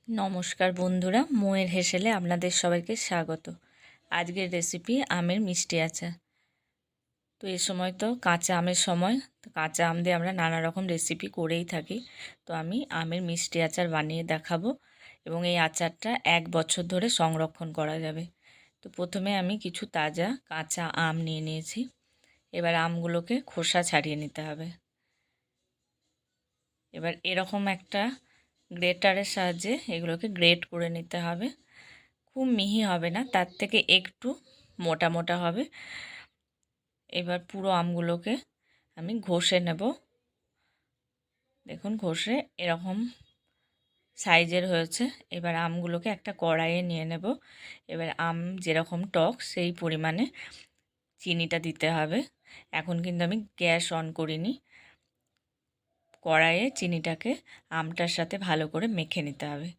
নমস্কার বন্ধুরা, মোয়ের হেসেলে আপনাদের সবাইকে স্বাগত। আজকের রেসিপি আমের মিষ্টি আচার। তো এই সময় তো কাঁচা আমের সময়, তো কাঁচা আম দিয়ে আমরা নানা রকম রেসিপি করেই থাকি। তো আমি আমের মিষ্টি আচার বানিয়ে দেখাবো এবং এই আচারটা 1 বছর ধরে সংরক্ষণ করা যাবে। তো প্রথমে আমি কিছু তাজা কাঁচা আম নিয়ে নিয়েছি। এবার আমগুলোকে খোসা ছাড়িয়ে নিতে হবে। এবার এরকম একটা গ্রেটারের সাহায্যে এগুলোকে গ্রেট করে নিতে হবে। খুব মিহি হবে না, তার থেকে একটু মোটা মোটা হবে। এবার পুরো আমগুলোকে আমি ঘষে নেব। দেখুন ঘষে এরকম সাইজের হয়েছে। এবার আমগুলোকে একটা কড়াইয়ে নিয়ে নেব। এবার আম যেরকম টক সেই পরিমাণে চিনিটা দিতে হবে। এখন কিন্তু আমি গ্যাস অন করিনি। কড়াইয়ে চিনিটাকে আমটার সাথে ভালো করে মেখে নিতে হবে।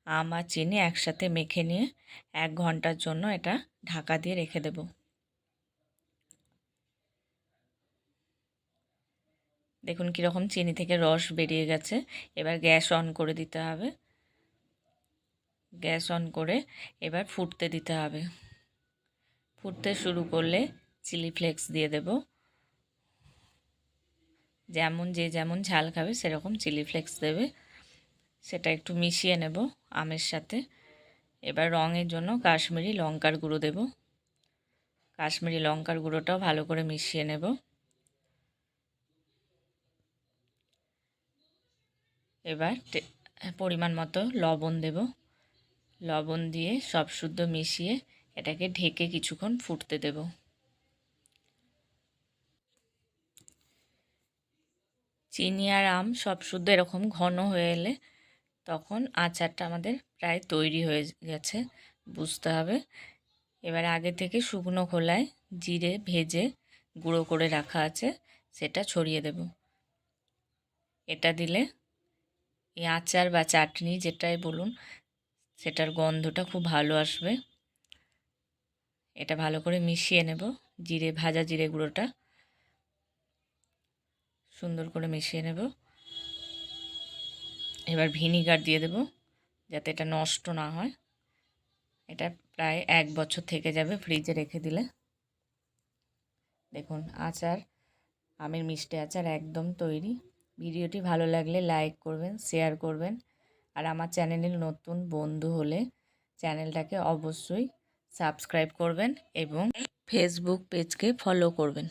আম আর চিনি একসাথে মেখে নিয়ে 1 ঘন্টার জন্য এটা ঢাকা দিয়ে রেখে দেব। দেখুন কীরকম চিনি থেকে রস বেরিয়ে গেছে। এবার গ্যাস অন করে দিতে হবে। গ্যাস অন করে এবার ফুটতে দিতে হবে। ফুটতে শুরু করলে চিলি ফ্লেক্স দিয়ে দেব। যে যেমন ঝাল খাবে সেরকম চিলি ফ্লেক্স দেবে। সেটা একটু মিশিয়ে নেব আমের সাথে। এবার রঙের জন্য কাশ্মীরি লঙ্কার গুঁড়ো দেব। কাশ্মীরি লঙ্কার গুঁড়োটাও ভালো করে মিশিয়ে নেব। এবার পরিমাণ মতো লবণ দেব। লবণ দিয়ে সব শুদ্ধ মিশিয়ে এটাকে ঢেকে কিছুক্ষণ ফুটতে দেব। চিনি আর আম সব শুদ্ধ এরকম ঘন হয়ে এলে তখন আচারটা আমাদের প্রায় তৈরি হয়ে গেছে বুঝতে হবে। এবার আগে থেকে শুকনো খোলায় জিরে ভেজে গুঁড়ো করে রাখা আছে, সেটা ছড়িয়ে দেব। এটা দিলে এই আচার বা চাটনি যেটাই বলুন সেটার গন্ধটা খুব ভালো আসবে। এটা ভালো করে মিশিয়ে নেব। ভাজা জিরে গুঁড়োটা সুন্দর করে মিশিয়ে নেব। এবার ভিনিগার দিয়ে দেব যাতে এটা নষ্ট না হয়। এটা প্রায় 1 বছর থেকে যাবে ফ্রিজে রেখে দিলে। দেখুন আচার, আমের মিষ্টি আচার একদম তৈরি। ভিডিওটি ভালো লাগলে লাইক করবেন, শেয়ার করবেন। আর আমার চ্যানেলের নতুন বন্ধু হলে চ্যানেলটাকে অবশ্যই সাবস্ক্রাইব করবেন এবং ফেসবুক পেজকে ফলো করবেন।